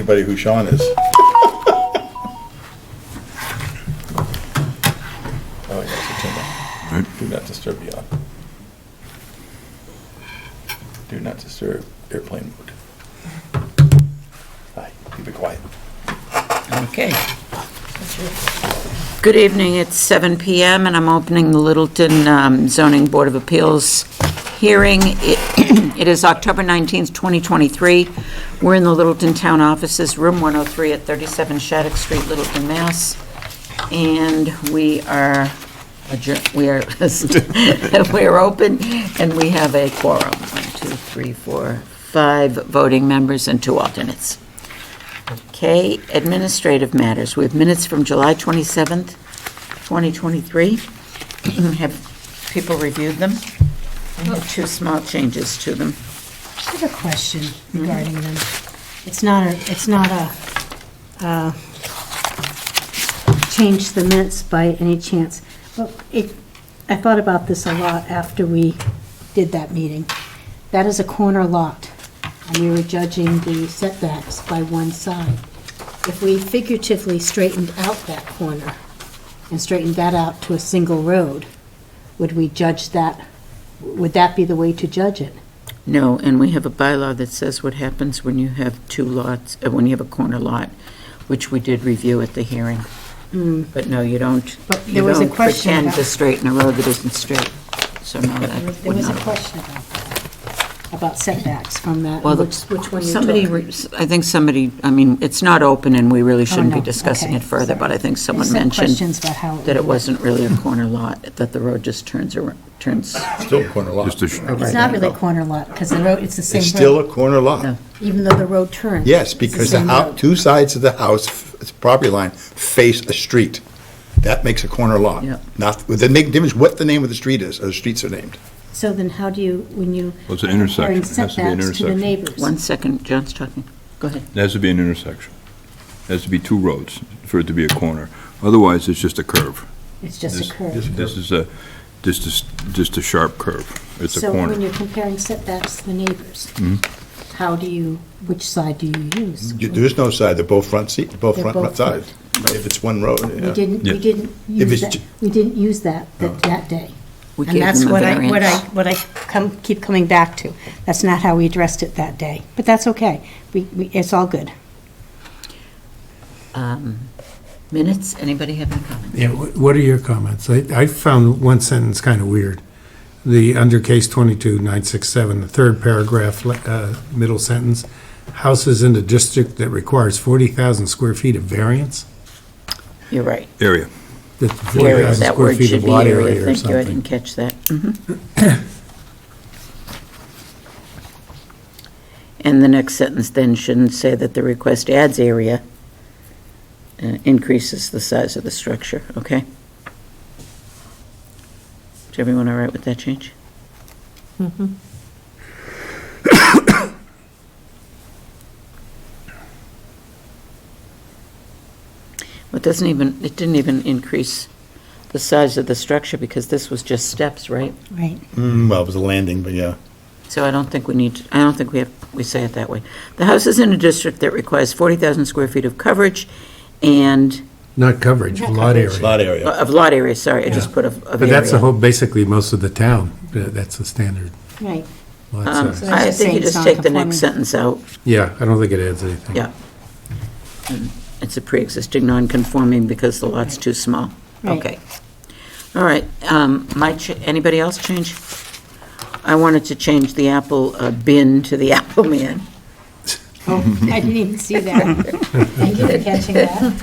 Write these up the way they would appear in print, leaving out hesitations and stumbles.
anybody who Sean is. Oh, yeah, so turn that. Do not disturb the on. Do not disturb airplane mode. Hi, keep it quiet. Okay. Good evening, it's 7 PM, and I'm opening the Littleton Zoning Board of Appeals hearing. It is October 19th, 2023. We're in the Littleton Town Offices, room 103 at 37 Shattuck Street, Littleton, Mass. And we are we're open, and we have a quorum. 1, 2, 3, 4, 5 voting members and 2 alternates. Okay, administrative matters. We have minutes from July 27th, 2023. Have people reviewed them? I have 2 small changes to them. I have a question regarding them. It's not a change the minutes by any chance. But I thought about this a lot after we did that meeting. That is a corner lot, and we were judging the setbacks by one side. If we figuratively straightened out that corner and straightened that out to a single road, would we judge that? Would that be the way to judge it? No, and we have a bylaw that says what happens when you have 2 lots, when you have a corner lot, which we did review at the hearing. But no, you don't. But there was a question pretend about- to straighten a road that isn't straight. So no, that There would was a not. question about that, about setbacks from that. Well, Which one you somebody, took? I think somebody, I mean, it's not open and we really shouldn't be no, discussing okay, it further, sorry. but I think someone There's some mentioned questions about how that it would wasn't really a corner lot, that the road just turns. Still a corner lot. Just a sh- work. It's not really a corner lot, because the road, it's the same It's still road, a corner lot. No. even though the road turns. Yes, it's the because the same house, road. 2 sides of the house, property line, face a street. That makes a corner lot. Yeah. Not, with the big difference what the name of the street is, or the streets are named. So then how do you, when you. Well, it's an intersection. comparing It has to be an setbacks to the intersection. neighbors? 1 second, John's talking. Go ahead. It has to be an intersection. It has to be 2 roads for it to be a corner. Otherwise, it's just a curve. It's just This- a curve. This is just a sharp curve. It's a So when corner. you're comparing setbacks to the neighbors, Mm-hmm. how do you, which side do you use? There is no side, they're both front seat, both They're front both sides. If it's one road, We yeah. didn't, Yeah. we didn't If use it's that, we didn't use that day. We And gave that's them a what variance. what I keep coming back to. That's not how we addressed it that day, but that's okay. It's all good. Minutes, anybody have any comments? Yeah, what are your comments? I found one sentence kind of weird. The, under case 22-967, the 3rd paragraph, middle sentence, houses in the district that requires 40,000 square feet of variance? You're right. Area. That's Area, 40,000 that square word feet should of be lot area. area or Thank you, I didn't something. catch that. And the next sentence then shouldn't say that the request adds area, increases the size of the structure, okay? Is everyone all right with that change? Well, it didn't even increase the size of the structure because this was just steps, right? Right. Well, it was a landing, but yeah. So I don't think we say it that way. The house is in a district that requires 40,000 square feet of coverage and, Not coverage, Not lot coverage. area. Lot area. of lot area, sorry, I just Yeah. put of But that's the area. whole, basically most of the town. That's the standard Right. lot So size. that's I just think you saying it's just take the next non-conforming. sentence out, Yeah, I don't think it adds anything. yeah. And it's a pre-existing non-conforming because the lot's too small. Right. Okay. All right, anybody else change? I wanted to change the apple bin to the apple man. Oh, I didn't even see that. Thank you for catching that.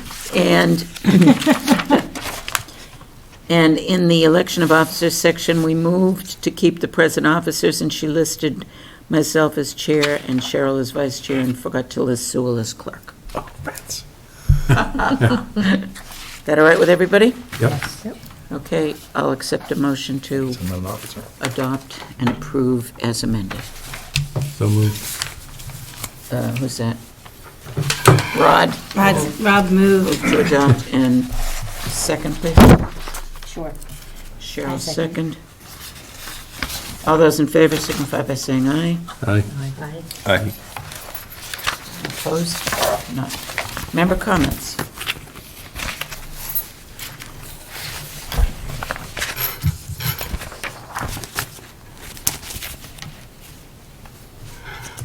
And in the election of officers section, we moved to keep the present officers, and she listed myself as chair and Cheryl as vice chair and forgot to list Sewell as clerk. Oh, rats. That all right with everybody? Yep. Okay, I'll accept a motion to I'm not an officer. adopt and approve as amended. So moved. Who's that? Rod? Rob moved. Move to adopt and second, please. Sure. Cheryl, I'll second. second. All those in favor signify by saying aye. Aye. Aye. Opposed? None. Member comments?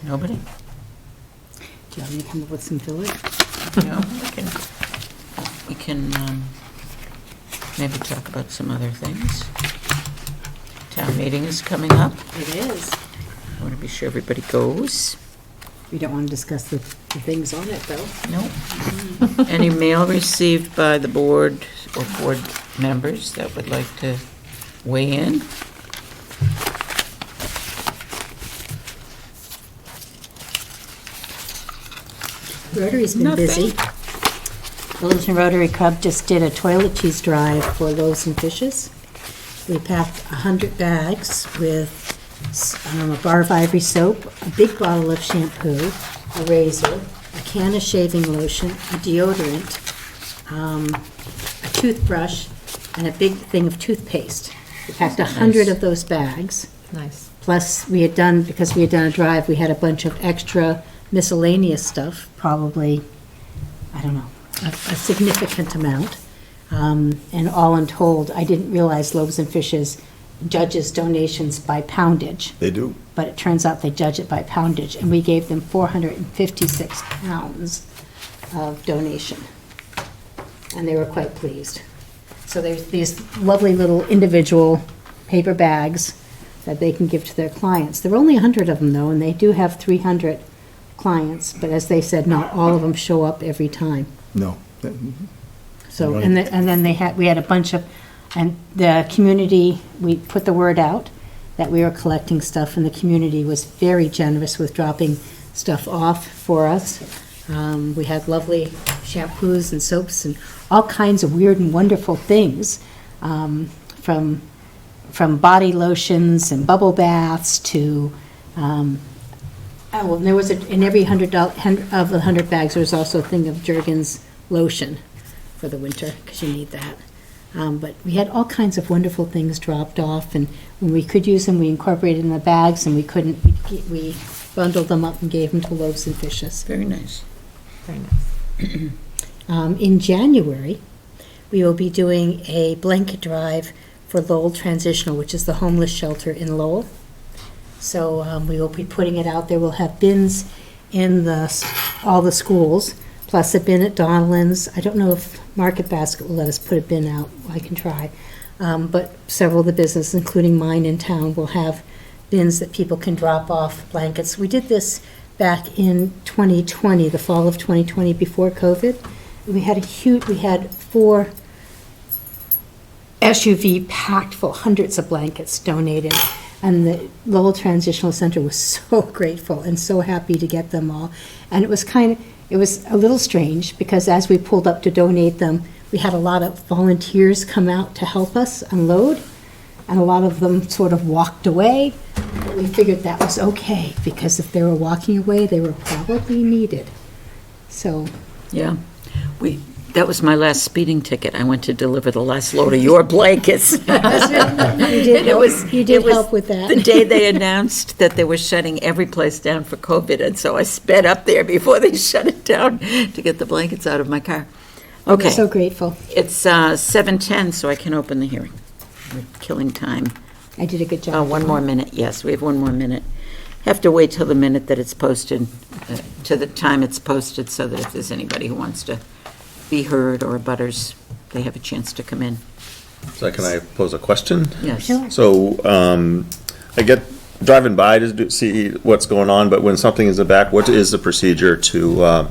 Nobody? Do you want me to come up with some filler? No, we can maybe talk about some other things. Town meeting is coming up. It is. I want to be sure everybody goes. We don't want to discuss the things on it, though. No. Any mail received by the board or board members that would like to weigh in? Rotary's been busy. Littleton Rotary Club just did a toiletries drive for Loaves and Fishes. We packed 100 bags with a bar of Ivory soap, a big bottle of shampoo, a razor, a can of shaving lotion, a deodorant, a toothbrush, and a big thing of toothpaste. We packed 100 of those bags. Nice. Plus, because we had done a drive, we had a bunch of extra miscellaneous stuff, probably, I don't know, a significant amount. And all untold, I didn't realize Loaves and Fishes judges donations by poundage, They do. but it turns out they judge it by poundage, and we gave them 456 pounds of donation. And they were quite pleased. So there's these lovely little individual paper bags that they can give to their clients. There are only 100 of them, though, and they do have 300 clients, but as they said, not all of them show up every time. No. So, Right. and then we had a bunch of, and the community, we put the word out that we were collecting stuff, and the community was very generous with dropping stuff off for us. We had lovely shampoos and soaps and all kinds of weird and wonderful things, from body lotions and bubble baths to, there was in every of the 100 bags, there was also a thing of Jergens lotion for the winter, because you need that. But we had all kinds of wonderful things dropped off, and when we could use them, we incorporated in the bags, and we couldn't, we bundled them up and gave them to Loaves and Fishes. Very nice. Very nice. In January, we will be doing a blanket drive for Lowell Transitional, which is the homeless shelter in Lowell. So we will be putting it out there. We'll have bins in all the schools, plus a bin at Donlands. I don't know if Market Basket will let us put a bin out. I can try. But several of the businesses, including mine in town, will have bins that people can drop off blankets. We did this back in 2020, the fall of 2020, before COVID. We had 4 SUV packed full, hundreds of blankets donated. And the Lowell Transitional Center was so grateful and so happy to get them all. And it was a little strange, because as we pulled up to donate them, we had a lot of volunteers come out to help us unload, and a lot of them sort of walked away. But we figured that was okay, because if they were walking away, they were probably needed. So, Yeah. That was my last speeding ticket. I went to deliver the last load of your blankets. you did help with that. The day they announced that they were shutting every place down for COVID, and so I sped up there before they shut it down to get the blankets out of my car. Okay. We're so grateful. It's 7:10, so I can open the hearing. We're killing time. I did a good job. One more minute, yes, we have one more minute. Have to wait till the minute that it's posted, to the time it's posted, so that if there's anybody who wants to be heard, or abutters, they have a chance to come in. So can I pose a question? Yes. Sure. So, I get driving by to see what's going on, but when something is in the back, what is the procedure to,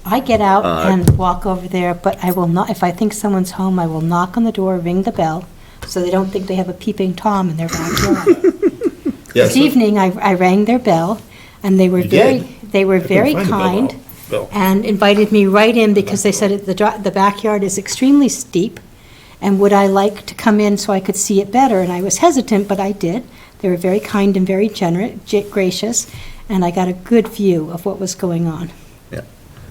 I get out and walk over there, but I will not, if I think someone's home, I will knock on the door, ring the bell, so they don't think they have a peeping Tom in their backyard. This evening, I rang their bell, and they were very kind and invited me right in, because they said the backyard is extremely steep, and would I like to come in so I could see it better? And I was hesitant, but I did. They were very kind and very gracious, and I got a good view of what was going on.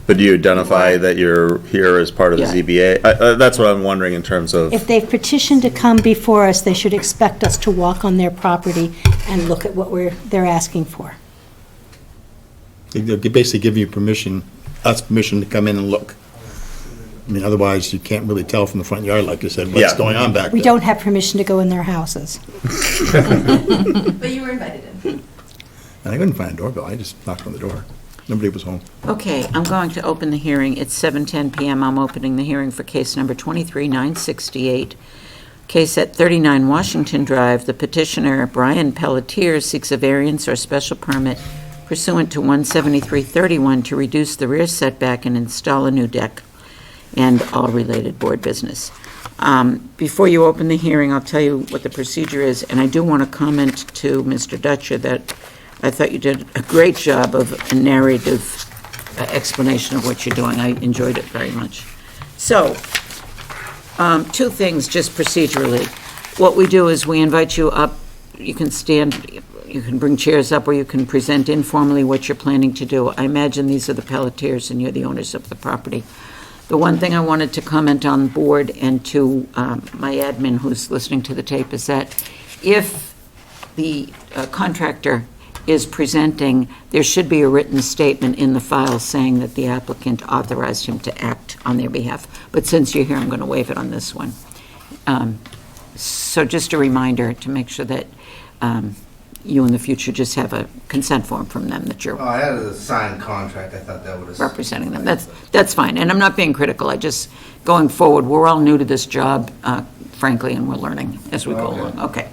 but do you identify that you're here as part of the Yeah. ZBA? That's what I'm wondering in terms of, If they've petitioned to come before us, they should expect us to walk on their property and look at what they're asking for. They're basically giving you permission, us permission to come in and look. I mean, otherwise, you can't really tell from the front yard, like you said, what's Yeah. going on back We there. don't have permission to go in their houses. But you were invited in. And I couldn't find a doorbell, I just knocked on the door. Nobody was home. Okay, I'm going to open the hearing. It's 7:10 PM. I'm opening the hearing for case number 23-968. Case at 39 Washington Drive. The petitioner, Brian Pelletier, seeks a variance or special permit pursuant to 17331 to reduce the rear setback and install a new deck and all related board business. Before you open the hearing, I'll tell you what the procedure is, and I do want to comment to Mr. Dutcher that I thought you did a great job of a narrative explanation of what you're doing. I enjoyed it very much. So, two things just procedurally. What we do is we invite you up. You can stand, you can bring chairs up, or you can present informally what you're planning to do. I imagine these are the Pelletiers and you're the owners of the property. The one thing I wanted to comment on board and to my admin who's listening to the tape is that if the contractor is presenting, there should be a written statement in the file saying that the applicant authorized him to act on their behalf. But since you're here, I'm going to waive it on this one. So just a reminder to make sure that you in the future just have a consent form from them that you're Oh, I had a signed contract, I thought that would have. representing them. That's fine, and I'm not being critical, I just, going forward, we're all new to this job, frankly, and we're learning as we go Okay. along. Okay.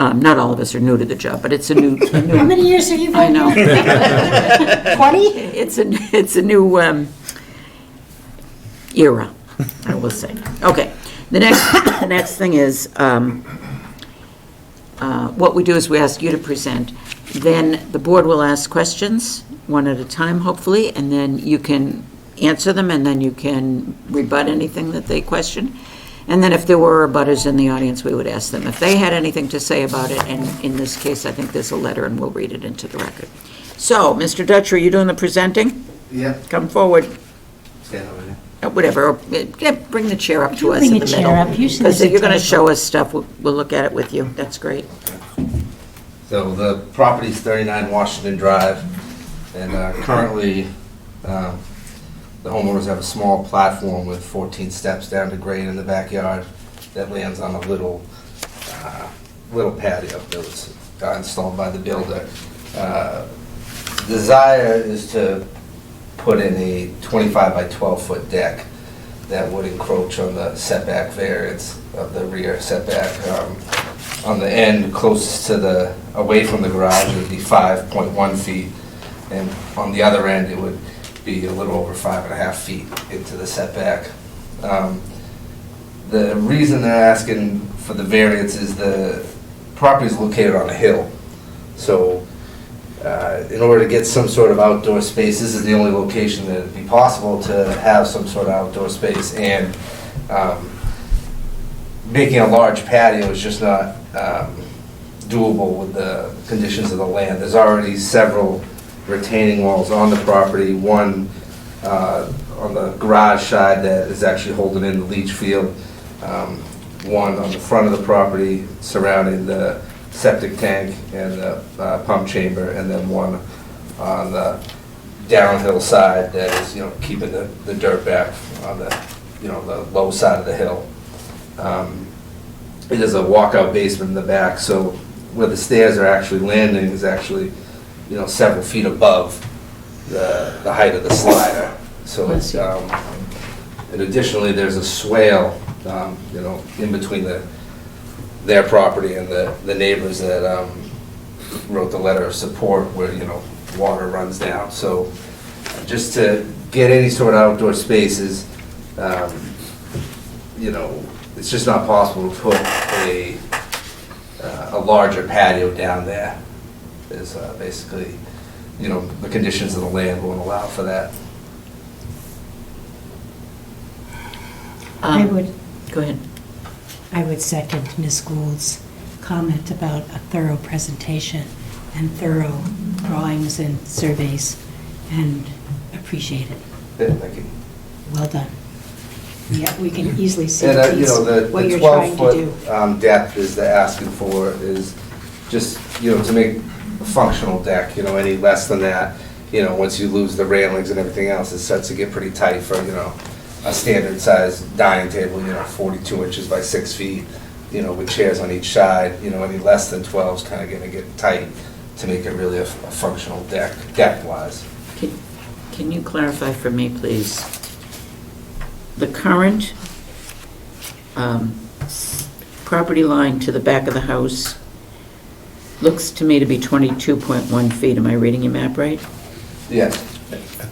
Not all of us are new to the job, but it's a new, How many years have you I been know. here? 20? It's a new era, I will say. Okay, the next thing is, what we do is we ask you to present. Then the board will ask questions, one at a time, hopefully, and then you can answer them, and then you can rebut anything that they question. And then if there were abutters in the audience, we would ask them if they had anything to say about it, and in this case, I think there's a letter, and we'll read it into the record. So, Mr. Dutcher, are you doing the presenting? Yeah, Come forward. stand over here. Whatever, bring the chair up to You us bring in a the chair middle. up. Usually Because there's a you're going to table. show us stuff, we'll look at it with you. That's great. So the property's 39 Washington Drive, and currently, the homeowners have a small platform with 14 steps down to grade in the backyard that lands on a little patio that was installed by the builder. Desire is to put in a 25 by 12 foot deck that would encroach on the setback variance of the rear setback. On the end closest to the, away from the garage, it would be 5.1 feet, and on the other end, it would be a little over 5.5 feet into the setback. The reason they're asking for the variance is the property is located on a hill. So in order to get some sort of outdoor space, this is the only location that it'd be possible to have some sort of outdoor space, and making a large patio is just not doable with the conditions of the land. There's already several retaining walls on the property, one on the garage side that is actually holding in the leach field, one on the front of the property surrounding the septic tank and the pump chamber, and then one on the downhill side that is, keeping the dirt back on the, the low side of the hill. It is a walkout basement in the back, so where the stairs are actually landing is actually, several feet above the height of the slider. So it's, and additionally, there's a swale, in between their property and the neighbors that wrote the letter of support where, water runs down. So just to get any sort of outdoor spaces, it's just not possible to put a larger patio down there. Is basically, the conditions of the land won't allow for that. I would, Go ahead. I would second Ms. Gould's comment about a thorough presentation and thorough drawings and surveys, and appreciate it. Yeah, thank you. Well done. Yeah, we can easily see And, the what the you're trying to do. 12-foot depth is they're asking for is just, to make a functional deck, any less than that, you know, once you lose the railings and everything else, it starts to get pretty tight for, you know, a standard size dining table, you know, 42 inches by 6 feet, you know, with chairs on each side. You know, any less than 12 is kind of going to get tight to make it really a functional deck-wise. Can you clarify for me, please? The current property line to the back of the house looks to me to be 22.1 feet. Am I reading your map right? Yes.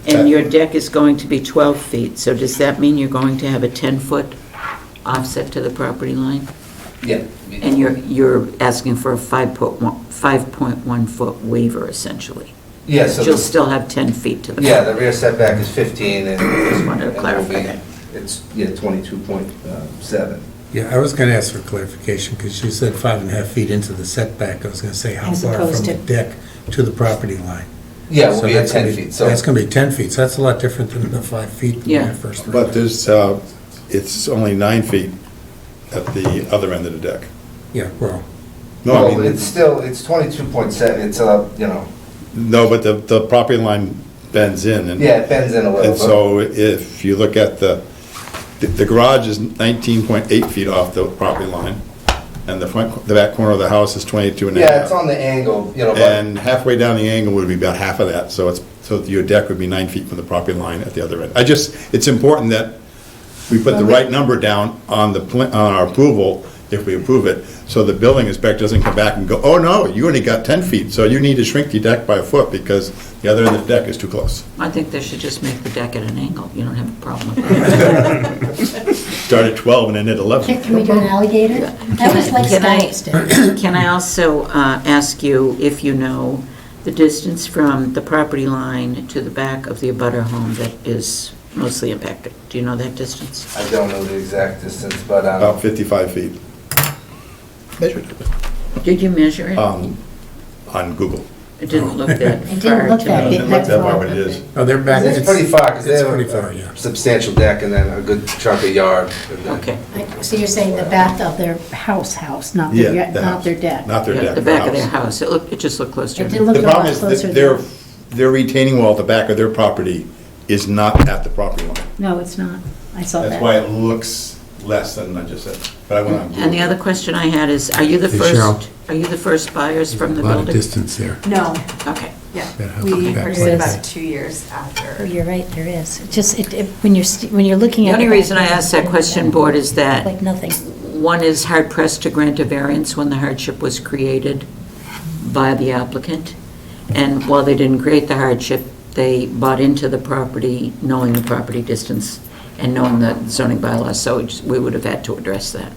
And your deck is going to be 12 feet, so does that mean you're going to have a 10-foot offset to the property line? Yeah. And you're asking for a 5.1-foot waiver, essentially? Yeah, so You'll the- still have 10 feet to the... Yeah, the rear setback is 15, and Just wanted to and it'll clarify be- that. It's, yeah, 22.7. Yeah, I was going to ask for clarification, because you said 5.5 feet into the setback. I was going to say how As far opposed from the to- deck to the property line. Yeah, we'll So be at that's gonna 10 feet, so. That's going to be 10 feet, so that's a lot different than the 5 feet when Yeah. I first read But it. there's, it's only 9 feet at the other end of the deck. Yeah, well, No, I Well, mean, it's still, it's 22.7, it's, you know, no, but the property line bends in. And yeah, it bends in a little And bit. so if you look at the garage is 19.8 feet off the property line, and the back corner of the house is 22 and a half. Yeah, it's on the angle, you know, but, And halfway down the angle would be about half of that, so your deck would be 9 feet from the property line at the other end. It's important that we put the right number down on on our approval, if we approve it, so the building inspector doesn't come back and go, oh, no, you only got 10 feet, so you need to shrink your deck by a foot because the other end of the deck is too close. I think they should just make the deck at an angle. You don't have a problem with that. Start at 12 and end at 11. Can we do an alligator? That was like Can I- Skype's day. Can I also ask you if you know the distance from the property line to the back of the abutter home that is mostly impacted? Do you know that distance? I don't know the exact distance, but, About 55 feet Measured it. Did you measure it? on Google. It didn't look that It didn't far look to that me. big. Doesn't look that far, but it is. oh, they're back. it's pretty far, because they It's have pretty far, a yeah. substantial deck and then a good chunk of yard. and then- Okay. So you're saying the back of their house, not Yeah, their, the not house. their deck? Not their Yeah, deck. the back of house. their house. It just looked closer. It did look The a lot problem is closer that than... their retaining wall at the back of their property is not at the property line. No, it's not. I saw that. That's why it looks less than I just said. But I went on Google. And the other question I had is, are you the Hey, Cheryl. first buyers from the A lot of building? distance there. No, Okay. yeah, That house we back purchased there. it about 2 years Oh, after. you're right, there is. It just, when you're looking The at... only it reason I back asked that there, question, Board, is that Like nothing. one is hard pressed to grant a variance when the hardship was created by the applicant. And while they didn't create the hardship, they bought into the property, knowing the property distance and knowing the zoning bylaws, so we would have had to address that.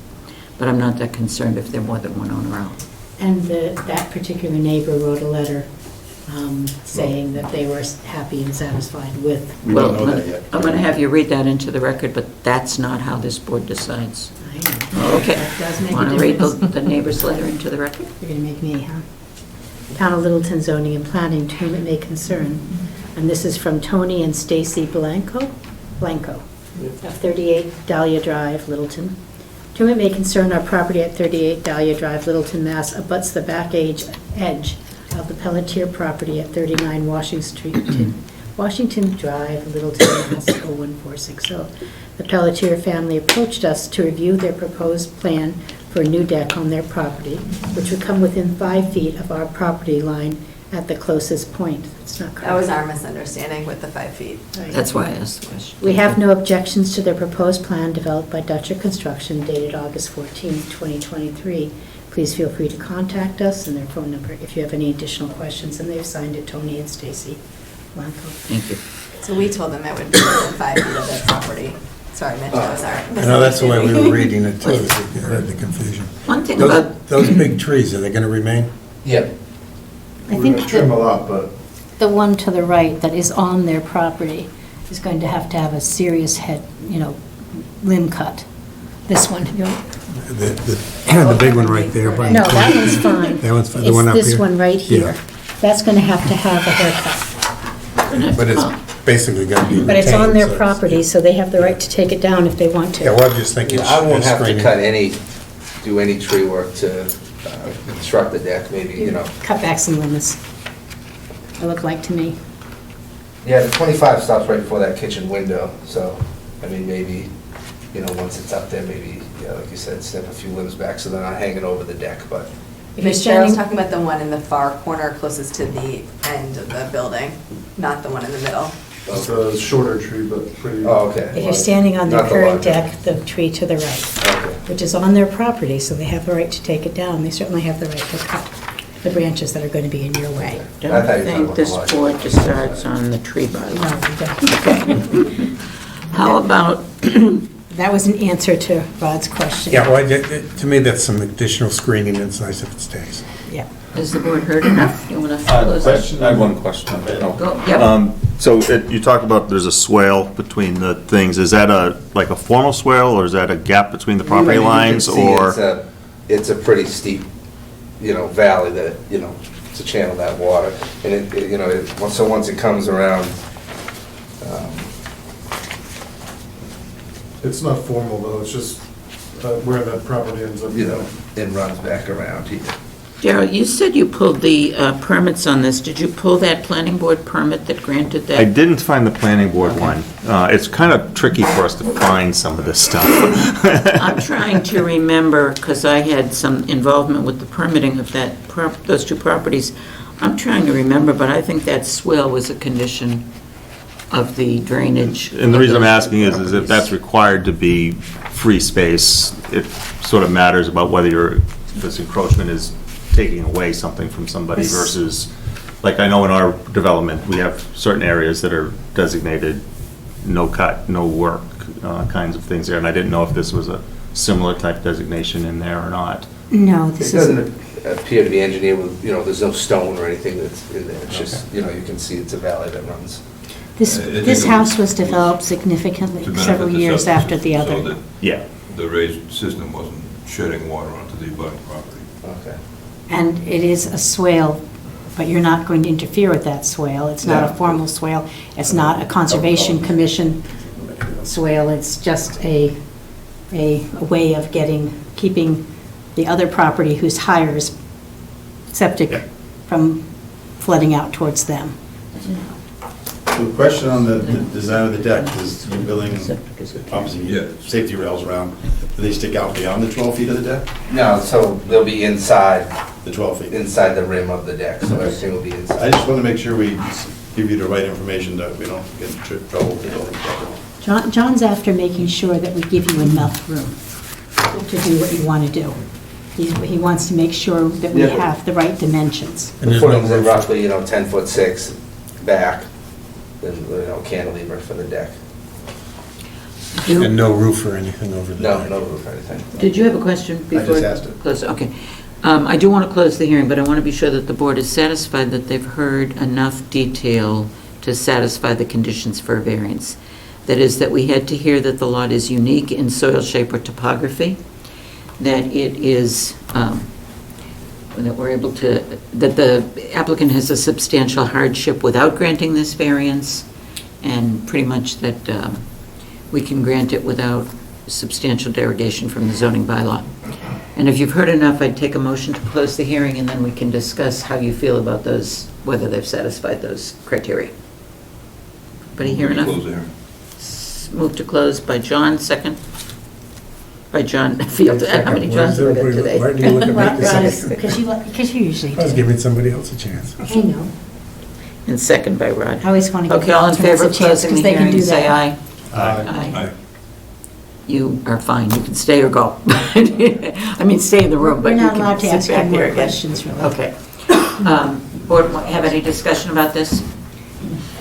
But I'm not that concerned if they're more than one owner out. And that particular neighbor wrote a letter saying that they were happy and satisfied with... We don't know that yet. I'm going to have you read that into the record, but that's not how this board decides. Okay. That does make a Want to read difference. the neighbor's letter into the record? You're going to make me, huh? Town of Littleton zoning and planning, to whom it may concern. And this is from Tony and Stacy Blanco of 38 Dahlia Drive, Littleton. To whom it may concern, our property at 38 Dahlia Drive, Littleton, Mass. abuts the back edge of the Pelletier property at 39 Washington Drive, Littleton, Mass. 01460. The Pelletier family approached us to review their proposed plan for a new deck on their property, which would come within 5 feet of our property line at the closest point. It's not correct. That was our misunderstanding with the 5 feet. Right. That's why I asked the question. We have no objections to their proposed plan developed by Dutcher Construction dated August 14, 2023. Please feel free to contact us and their phone number if you have any additional questions, and they've signed it, Tony and Stacy Blanco. Thank you. So we told them it would be within 5 feet of their property. Sorry, Mitch, that was our I know that's the way we misunderstanding. were reading it too, so you heard the confusion. One thing about, Those big trees, are they going to remain? Yep. I think Trim a that lot, but the one to the right that is on their property is going to have a serious limb cut. This one, The big one right there. by the no, that corner. one's fine. That one's fine. The one up It's this here? one right Yeah. here. That's going to have a haircut. But it's basically going to be retained. But it's on so their it's- property, so they have the right to take it down if they want to. Yeah, well, I'm just thinking. I won't have to screening. do any tree work to construct the deck, maybe, you know. Cut back some limbs, it looked like to me. Yeah, the 25 stops right before that kitchen window, so, I mean, maybe, once it's up there, maybe, yeah, like you said, snip a few limbs back so they're not hanging over the deck, but. If you're Cheryl's standing, talking about the one in the far corner closest to the end of the building, not the one in the middle. It's a shorter tree, but pretty. Oh, okay. if you're standing on their Not the current larger. deck, the tree to the right, Okay. which is on their property, so they have the right to take it down. They certainly have the right to cut the branches that are going to be in your way. I Don't thought you were talking think about this the large. board decides on the tree No, bylaw. we don't. How about, That was an answer to Rod's question. Yeah, well, to me, that's some additional screening, and it's nice if it stays. Yeah. has the board heard enough? You want to close it? I have one question. Go, yep. So you talked about there's a swale between the things. Is that like a formal swale, or is that a gap between the property You can lines, see or? It's a pretty steep, valley that, to channel that water. And so once it comes around, It's not formal though, it's just where that property ends up. it runs back around here. Darrell, you said you pulled the permits on this. Did you pull that planning board permit that granted I that? didn't find the planning board one. It's kind of tricky for us to find some of this stuff. I'm trying to remember, because I had some involvement with the permitting of those two properties. I'm trying to remember, but I think that swale was a condition of the drainage. And the reason I'm of those asking is if that's required to be free space, it sort of matters about whether this encroachment is taking away something from somebody Yes. versus, like, I know in our development, we have certain areas that are designated no cut, no work, kinds of things there, and I didn't know if this was a similar type designation in there or not. No, It this doesn't isn't. appear to be engineered with, there's no stone or anything that's in there. It's just, you can see it's a valley that runs. This house was developed significantly To benefit several the years septic after the system, other. so that Yeah. the raised system wasn't shedding water onto the abutting property. Okay. And it is a swale, but you're not going to interfere with that swale. It's not a No. formal swale. It's not a Conservation Commission swale. It's just a way of keeping the other property whose higher is septic from flooding out towards them. So the question on the design of the deck is you're building, obviously, Yeah. safety rails around. Do they stick out beyond the 12 feet of the deck? No, so they'll be inside The 12 feet? inside the rim of the deck, so everything will be I inside. just want to make sure we give you the right information that we don't get in trouble with the building inspector. John's after making sure that we give you enough room to do what you want to do. He wants to make sure that we Yeah. have the right dimensions. And The there's no footings are roof. roughly, 10'6" back, then, cantilever for the deck. And no roof or anything over the No, deck. no roof or anything. Did you have a question before? just asked it. Close, okay. I do want to close the hearing, but I want to be sure that the board is satisfied that they've heard enough detail to satisfy the conditions for a variance. That is, that we had to hear that the lot is unique in soil shape or topography, that it is, that we're able to, that the applicant has a substantial hardship without granting this variance, and pretty much that we can grant it without substantial derogation from the zoning bylaw. And if you've heard enough, I'd take a motion to close the hearing, and then we can discuss how you feel about those, whether they've satisfied those criteria. Anybody hear enough? Close the hearing. Move to close by John, second. By John Field. How many Johns have I got today? Why do you look at me the Ron, second? because you usually I was do. giving somebody else a chance. I know. And second by Rod. I always want to give Okay, all in alternates favor a of chance closing because the they can hearing, do say that. aye. Aye. You are fine, you can stay or go. I mean, stay in the room, but We're you not allowed to can ask sit back any there more again. questions, really. Okay. Board, have any discussion about this?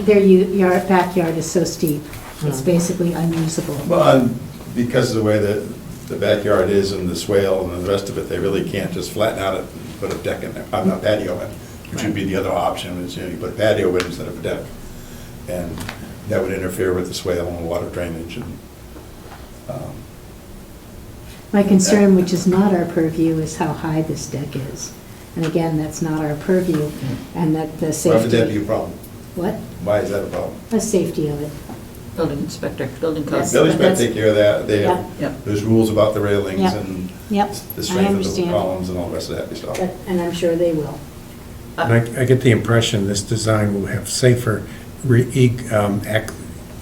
Your backyard is so steep, it's basically unusable. Well, because of the way that the backyard is and the swale and the rest of it, they really can't just flatten out it and put a deck in there, I'm not patio in, which would be the other option, is, you put a patio in instead of a deck. And that would interfere with the swale and water drainage and, My concern, which is not our purview, is how high this deck is. And again, that's not our purview, and that the why would that be safety. a problem? What? Why is that a problem? The safety of it. Building inspector, building code. Yes. Village might that's- take care of that, they Yeah. have, Yep. there's rules about the railings Yep. and Yep, the I strength of the understand. columns and all the rest of that happy stuff. And I'm sure they will. And I get the impression this design will have safer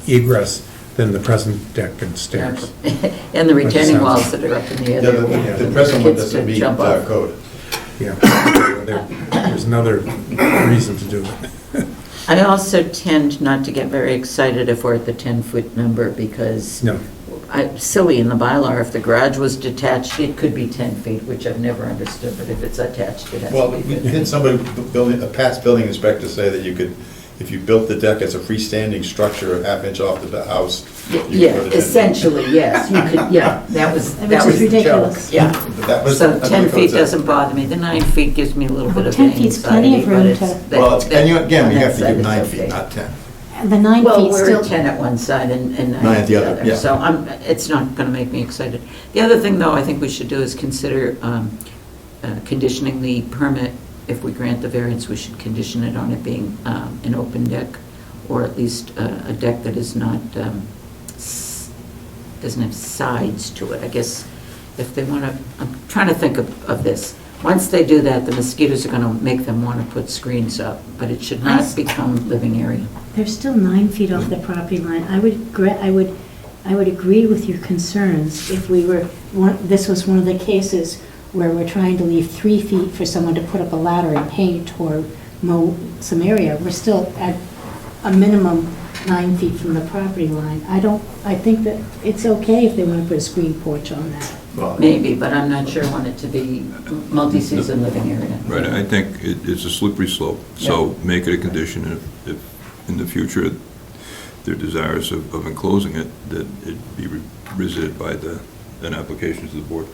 egress than the present deck and stairs. And the retaining sounds- walls that are up in the Yeah, other. the present one kids doesn't to meet jump off. code. Yeah, there's another reason to do it. I also tend not to get very excited if we're at the 10-foot number, because No, silly in the bylaw, if the garage was detached, it could be 10 feet, which I've never understood, but if it's attached, it has Well, to be 15. didn't somebody, a past building inspector say that you could, if you built the deck as a freestanding structure a half inch off the house? you could Yeah, put it in? essentially, yes, you could, yeah, that was Which the is joke. ridiculous. Yeah, But that was- so that's what 10 the code feet said. doesn't bother me, the 9 feet gives me a little bit of 10 feet's plenty of anxiety, but room it's. to- Well, it's, and you, again, we on have to that give side, 9 it's feet, okay. not 10. And the 9 Well, feet we're still. at 10 at one side and 9 Nine at the other. yeah. So it's not going to make me excited. The other thing, though, I think we should do is consider conditioning the permit. If we grant the variance, we should condition it on it being an open deck, or at least a deck that is not, doesn't have sides to it. I guess if they want to, I'm trying to think of this. Once they do that, the mosquitoes are going to make them want to put screens up, but it should not become living area. They're still 9 feet off the property line. I would agree with your concerns if we were, this was one of the cases where we're trying to leave 3 feet for someone to put up a ladder and paint or mow some area. We're still at a minimum 9 feet from the property line. I think that it's okay if they want to put a screen porch on that. Maybe, but I'm not sure I want it to be multi-season living area. Right, I think it's a slippery slope, so make it a condition if in the future they're desirous of enclosing it, that it be revisited by an application to the board.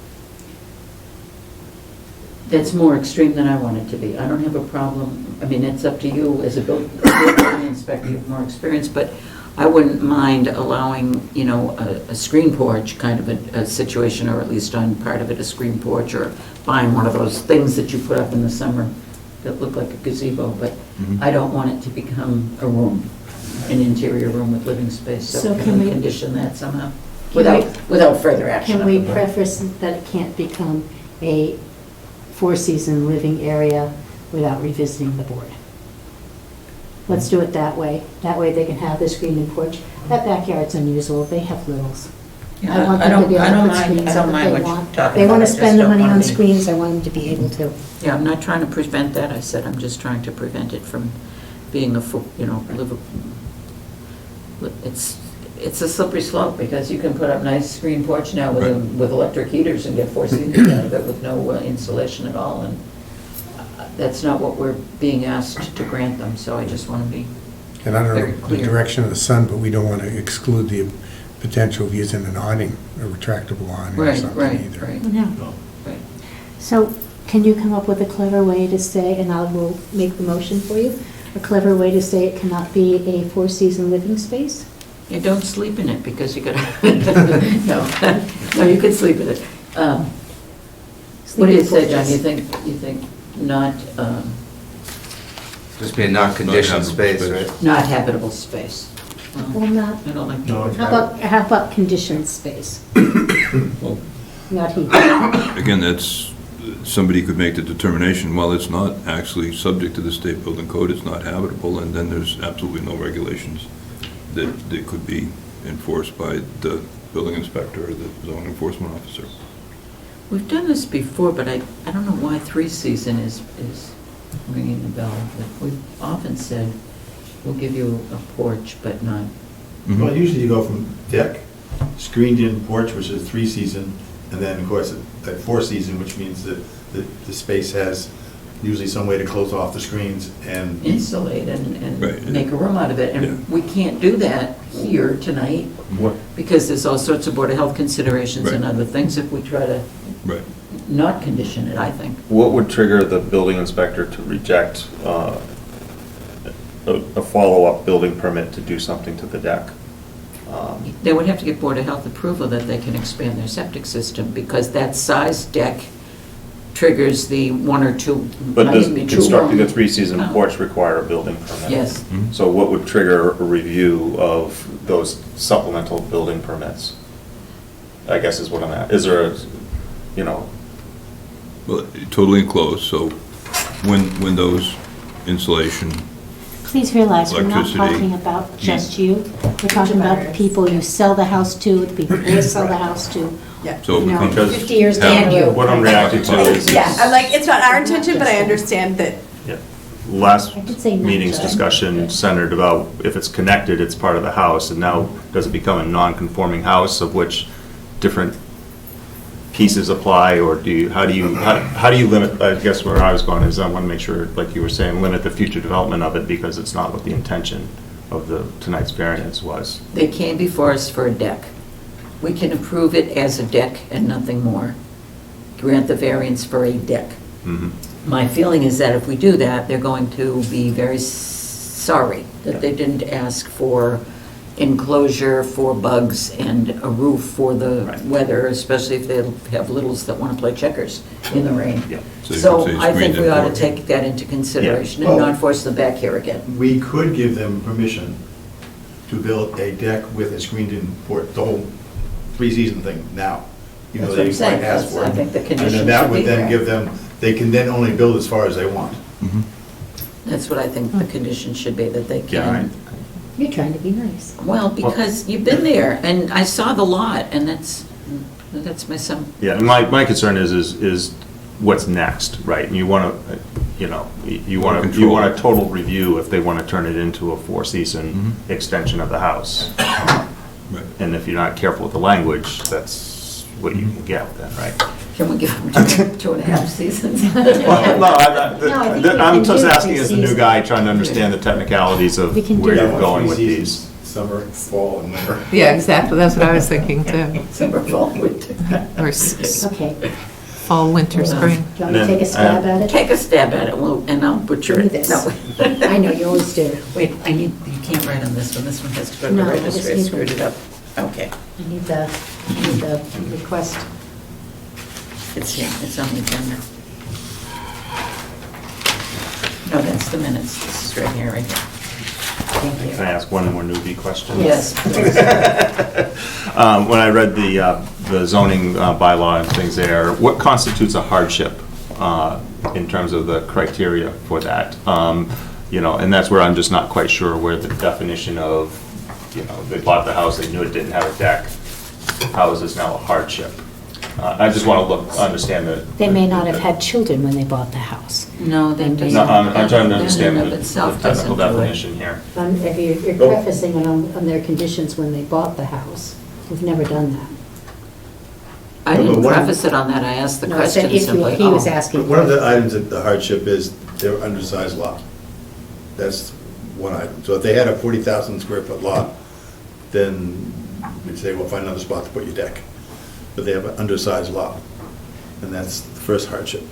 That's more extreme than I want it to be. I don't have a problem, I mean, it's up to you as a building inspector, you have more experience, but I wouldn't mind allowing, a screen porch kind of a situation, or at least on part of it, a screen porch, or buying one of those things that you put up in the summer that look like a gazebo, but I don't want it to become a room, an interior room with living space, so So can can we we- condition that somehow? Can Without further action. Can we of the board. preface that it can't become a four-season living area without revisiting the board? Let's do it that way. That way they can have the screen and porch. That backyard's unusual. They have littles. I want them to be able to put screens up if they want. They want to spend the money on screens, I want them to be able to. Yeah, I'm not trying to prevent that, I said, I'm just trying to prevent it from being it's a slippery slope, because you can put up nice screen porch now with electric heaters and get 4 seasons out of it with no insulation at all, and that's not what we're being asked to grant them, so I just want to be, and I don't Very know the clear. direction of the sun, but we don't want to exclude the potential of using an awning, a retractable awning or right, something right, either. right, No. right. So can you come up with a clever way to say, and I will make the motion for you, a clever way to say it cannot be a four-season living space? You don't sleep in it, because you gotta, no, you can sleep in it. What do you say, John, you think not, Just be a non-conditioned Not space, habitable right? not habitable space? Well, not, I don't like No. that. how about conditioned space? Well, Not heat. again, somebody could make the determination, well, it's not actually subject to the state building code, it's not habitable, and then there's absolutely no regulations that could be enforced by the building inspector or the zoning enforcement officer. We've done this before, but I don't know why 3-season is ringing the bell. But we've often said, we'll give you a porch, but not, Well, usually you go from deck, screened-in porch, which is 3-season, and then, of course, at 4-season, which means that the space has usually some way to close off the screens and. insulate and Right. make a room out of it. Yeah. And we can't do that here tonight, because there's all sorts of Board of Health considerations and Right. other things if we try to Right. not condition it, I think. What would trigger the building inspector to reject a follow-up building permit to do something to the deck? They would have to get Board of Health approval that they can expand their septic system, because that size deck triggers the 1 or 2. But does maybe 2 constructing a room. 3-season Oh. porch require a building permit? Yes. So what would trigger a review of those supplemental building permits? I guess is what I'm at. Is there a, Well, totally enclosed, so windows, insulation, Please realize, we're not Electricity. talking about just you. We're talking about the people you sell the house to, the people they sell the house to. Yeah. So it You know, becomes. 50 years down And the you. road. What I'm reacting to is. Yeah, I'm like, it's not our intention, but I understand that. Yeah. Last I did say not meeting's to. discussion centered about if it's connected, it's part of the house, and now does it become a non-conforming house of which different pieces apply, or how do you limit, I guess where I was going is I want to make sure, like you were saying, limit the future development of it because it's not what the intention of tonight's variance was. They came before us for a deck. We can approve it as a deck and nothing more. Grant the variance for a deck. Mhm. My feeling is that if we do that, they're going to be very sorry that they didn't ask for enclosure for bugs and a roof for the Right. weather, especially if they have littles that want to play checkers in the rain. Yeah. So you So would say I think screened we ought to in take that into consideration Yeah. and Well- not force them back here again. We could give them permission to build a deck with a screened-in port, the whole three-season thing now. Even though That's what I'm they saying. might ask That's- for it. I think the And condition then that should be would then there. give them, they can then only build as far as they want. That's what I think the condition should be, that they Yeah, can. You're trying to be nice. Well, because you've been there, and I saw the lot, and that's my son. Yeah, and my concern is what's next, right? And you want to, you want Control. a total review if they want to turn it into a four-season extension of the house. Right. And if you're not careful with the language, that's what you can get then, right? Can we give them 2.5 seasons? Well, no, No, I think we I'm can just do asking as the new three guy, trying to understand the technicalities of We can where do you're that. going with Three these. seasons, Summer, fall, and winter. Yeah, exactly, that's what I was thinking too. Summer, fall, winter. Or Okay, do fall, winter, spring. you want me to take a stab at it? Take a stab at it, and I'll butcher Do it. this. No. I know, you always do. Wait, you can't write on this one. This one has to go to No, the I registry. I just screwed need it up. Okay. I need the request. It's here, it's on the agenda. No, that's the minutes. This is right here, right here. Thank Can I you. ask one more newbie question? Yes. When I read the zoning bylaw and things there, what constitutes a hardship in terms of the criteria for that? And that's where I'm just not quite sure where the definition of, they bought the house, they knew it didn't have a deck. How is this now a hardship? I just want to understand the. They may not have had children when they bought the house. No, that doesn't. No, I'm trying to that in understand and the of itself technical doesn't do it. definition here. If you're prefacing it on their conditions when they bought the house, we've never done that. I didn't But one- preface it on that. I asked the No, I said question if simply. he was Oh. asking. One of the items of the hardship is their undersized lot. That's one item. So if they had a 40,000 square foot lot, then we'd say, well, find another spot to put your deck. But they have an undersized lot, and that's the first hardship.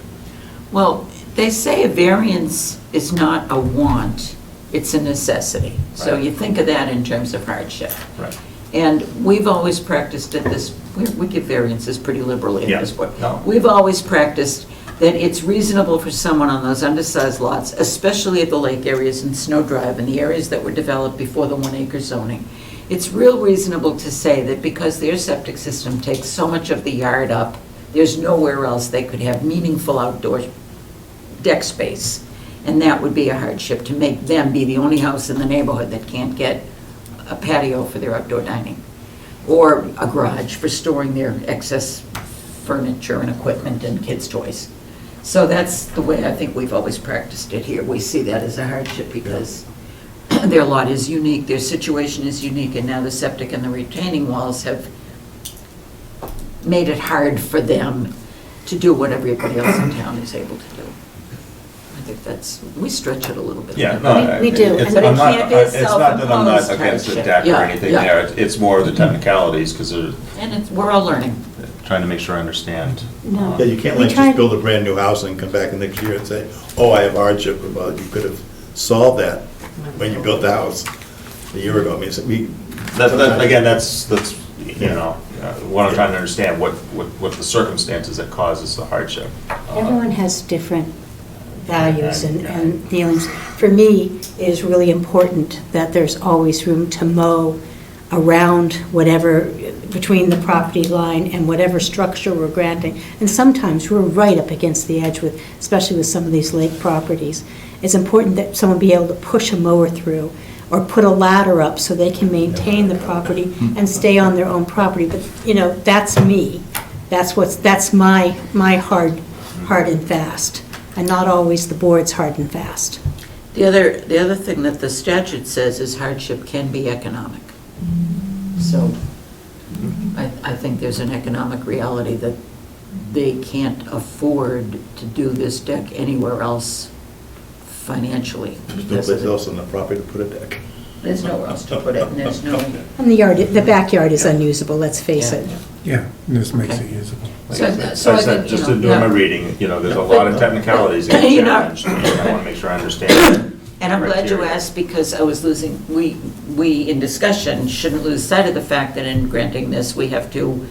Well, they say a variance is not a want, it's a necessity. So Right. you think of that in terms of hardship. Right. And we've always practiced at this, we give variances pretty liberally Yeah. at this point. No. We've always practiced that it's reasonable for someone on those undersized lots, especially at the lake areas and Snow Drive and the areas that were developed before the 1 acre zoning. It's real reasonable to say that because their septic system takes so much of the yard up, there's nowhere else they could have meaningful outdoor deck space. And that would be a hardship to make them be the only house in the neighborhood that can't get a patio for their outdoor dining, or a garage for storing their excess furniture and equipment and kids' toys. So that's the way I think we've always practiced it here. We see that as a hardship because their lot is unique, their situation is unique, and now the septic and the retaining walls have made it hard for them to do what everybody else in town is able to do. I think that's, we stretch it a little bit. Yeah, no. We do, it's- but it I'm not- can't be a it's not that I'm not self-imposed against the hardship. deck or Yeah, anything yeah. there. It's more the technicalities, because they're And it's, we're all learning. trying to make sure I understand. No. Yeah, you can't We like tried- just build a brand-new house and come back the next year and say, oh, I have hardship. Well, you could have solved that when you built the house a year ago. I mean, Again, that's, what I'm trying to understand, what the circumstances that causes the hardship. Everyone has different values and dealings. For me, it is really important that there's always room to mow around whatever, between the property line and whatever structure we're granting. And sometimes we're right up against the edge with, especially with some of these lake properties. It's important that someone be able to push a mower through or put a ladder up so they can maintain the property and stay on their own property. But, that's me. That's my hard and fast, and not always the board's hard and fast. The other thing that the statute says is hardship can be economic. So I think there's an economic reality that they can't afford to do this deck anywhere else financially. There's no place else on the property to put a deck. There's nowhere else to put it, and there's no... And the backyard is unusable, let's face it. Yeah, and this makes Okay. it usable. So I think, Just in doing my reading, there's a lot of technicalities that You get know- challenged. I want to make sure I understand. And I'm glad you criteria. asked, because I was we in discussion shouldn't lose sight of the fact that in granting this, we have to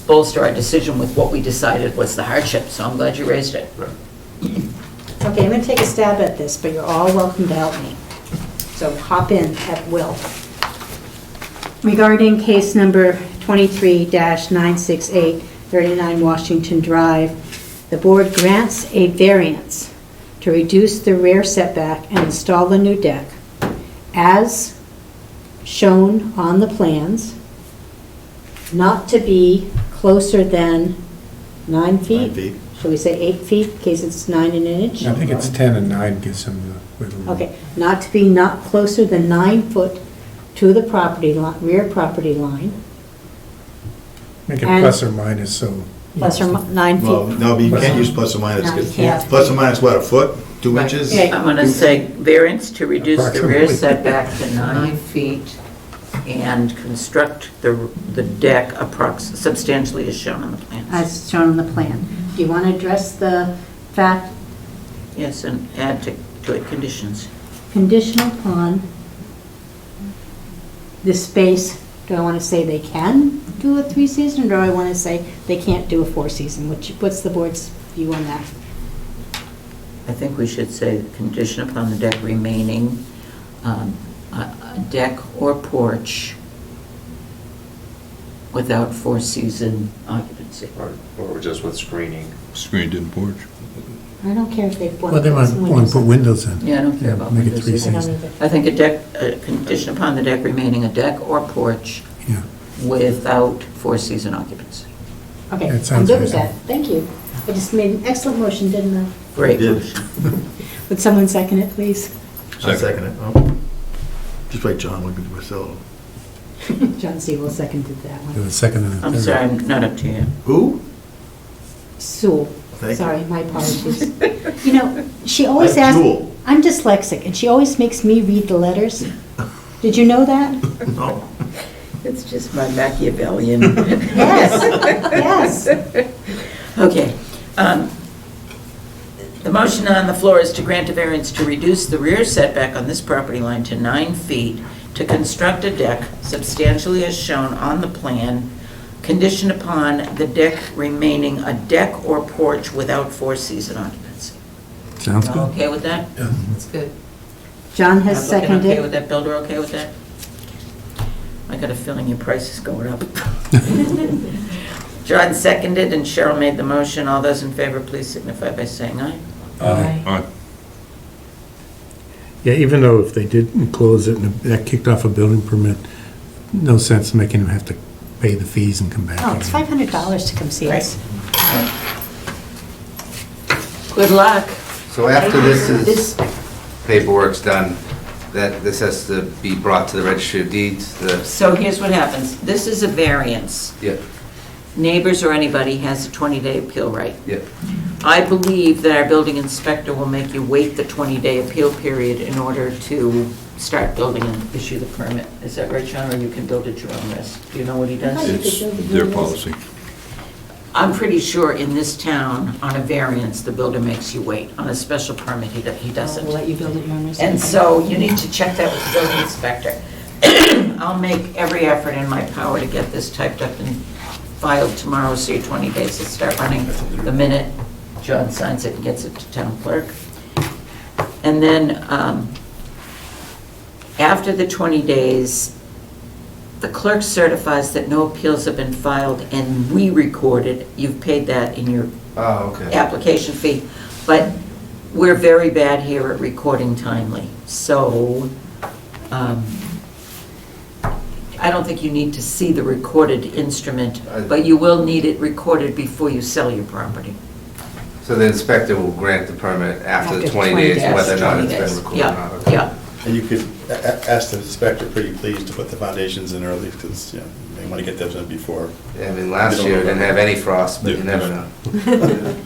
bolster our decision with what we decided was the hardship, so I'm glad you raised it. Okay, I'm going to take a stab at this, but you're all welcome to help me. So hop in at will. Regarding case number 23-968, 39 Washington Drive, the board grants a variance to reduce the rear setback and install the new deck as shown on the plans, not to be closer than 9 feet? 9 feet. Shall we say 8 feet, in case it's 9 and an inch? I think it's 10 and 9 gives them the wiggle room. Okay, not to be not closer than 9 foot to the property line, rear property line, Make it and- plus or minus, so. plus or 9 Well, feet. no, but you can't use plus or minus. No, you 'cause can't. Plus or minus what, a foot, 2 Right. inches? Yeah. I'm going to say variance to reduce the rear Approximately. setback to 9 feet and construct the deck substantially as shown on the plans. As shown on the plan. Do you want to address the fact Yes, and add to it conditions. conditional upon the space? Do I want to say they can do a 3-season, or do I want to say they can't do a 4-season? What's the board's view on that? I think we should say condition upon the deck remaining a deck or porch without 4-season occupancy. Or just with screening. Screened-in porch. I don't care if they want. Well, they might want to put windows in. Yeah, I don't care about Make it windows either. 3-season. I think a condition upon the deck remaining a deck or porch Yeah. without 4-season occupancy. Okay, That I'm sounds good with that. reasonable. Thank you. I just made an excellent motion, didn't I? Great Did. motion. Would someone second it, please? I'll second it. Oh. Just like John, look at myself. John Sewell seconded that Do one. a second and a I'm third. sorry, I'm not up to you. Who? Sewell. Thank you. Sorry, my apologies. She always Like asks, Jewel. I'm dyslexic, and she always makes me read the letters. Did you know that? No. It's just my Machiavellian. Yes, yes. Okay. The motion on the floor is to grant a variance to reduce the rear setback on this property line to 9 feet to construct a deck substantially as shown on the plan, conditioned upon the deck remaining a deck or porch without 4-season occupancy. Sounds Y'all good. okay with that? That's good. John has Applicant okay with seconded. that? Builder okay with that? I got a feeling your price is going up. John seconded and Cheryl made the motion. All those in favor, please signify by saying aye. Aye. Yeah, even though if they did close it and that kicked off a building permit, no sense making them have to pay the fees and come back. Oh, it's again. $500 to come see us. Good luck. So after this is, This, paperwork's done, that this has to be brought to the registry of deeds, so here's what happens. This is a variance. yeah, Neighbors or anybody has a 20-day appeal right. yeah. I believe that our building inspector will make you wait the 20-day appeal period in order to start building and issue the permit. Is that right, John, or you can build at your own risk? Do you know what he does? It's their policy. I'm pretty sure in this town, on a variance, the builder makes you wait. On a special permit, he doesn't. We'll let you build it your own risk. And so you need to check that with the building inspector. I'll make every effort in my power to get this typed up and filed tomorrow, so your 20 days will start running the minute John signs it and gets it to town clerk. And then after the 20 days, the clerk certifies that no appeals have been filed and we recorded. You've paid that in your Oh, okay. application fee, but we're very bad here at recording timely, so I don't think you need to see the recorded instrument, but you will need it recorded before you sell your property. So the inspector will grant the permit after the 20 days, whether or not it's been recorded or not. Yeah, yeah. And you could ask the inspector, pretty please, to put the foundations in early, because, you know, they want to get those in before. Yeah, I mean, last year it didn't have any frost, but you never know.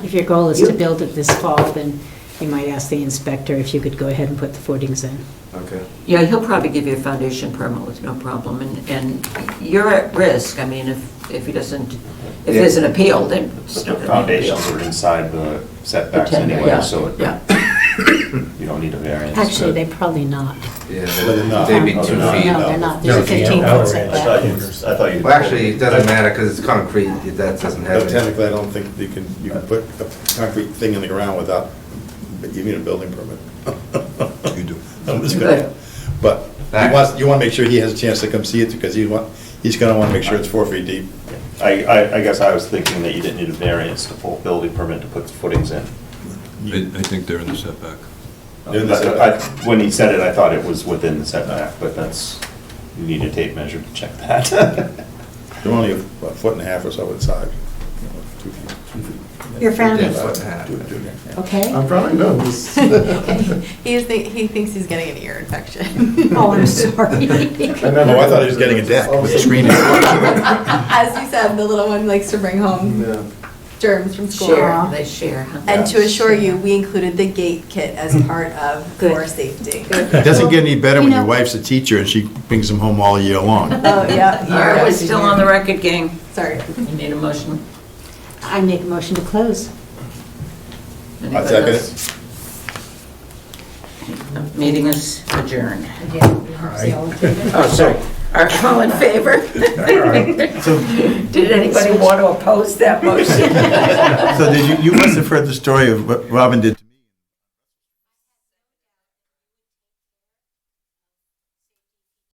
If your goal is to build it this fall, then you might ask the inspector if you could go ahead and put the footings in. Okay. Yeah, he'll probably give you a foundation permit with no problem, and you're at risk, I mean, if he doesn't, if there's an appeal, then it's The not gonna be an appeal. foundations are inside the setbacks anyway, Yeah, so yeah. you don't need a variance. Actually, they're probably not. Yeah, But they're not. they'd be No, 2 they're not. feet. No, they're not. No, There's a you 15-foot can't. setback. I thought you. Well, actually, it doesn't matter because it's concrete, that doesn't have But any. technically, I don't think you can put a concrete thing in the ground without, but you need a building permit. You do. I'm just gonna, but you want to make sure he has a chance to come see it, because he's going to want to make sure it's 4 feet deep. I guess I was thinking that you didn't need a variance to pull building permit to put the footings in. I think they're in the setback. They're in the setback. When he said it, I thought it was within the setback, but that's, you need a tape measure to check that. They're only a foot and a half or so inside. 2 feet. 2 feet. You're frowning. Yeah, foot and a half. Yeah. Okay? I'm frowning, no. this- He thinks he's getting an ear infection. Oh, I'm sorry. Oh, I thought he was getting a deck with a screen. As you said, the little one likes to bring home Yeah. germs from school. Share, they share, huh? And to assure you, we included the gate kit as part of core safety. It doesn't get any better when You your know- wife's a teacher and she brings them home all year long. Oh, yeah. You're always still on the record, gang. Sorry. You need a motion? I make a motion to close. I Anybody second else? Meeting is adjourned. Oh, sorry. Are all in favor? Did anybody want to oppose that motion? So you must have heard the story of what Robin did to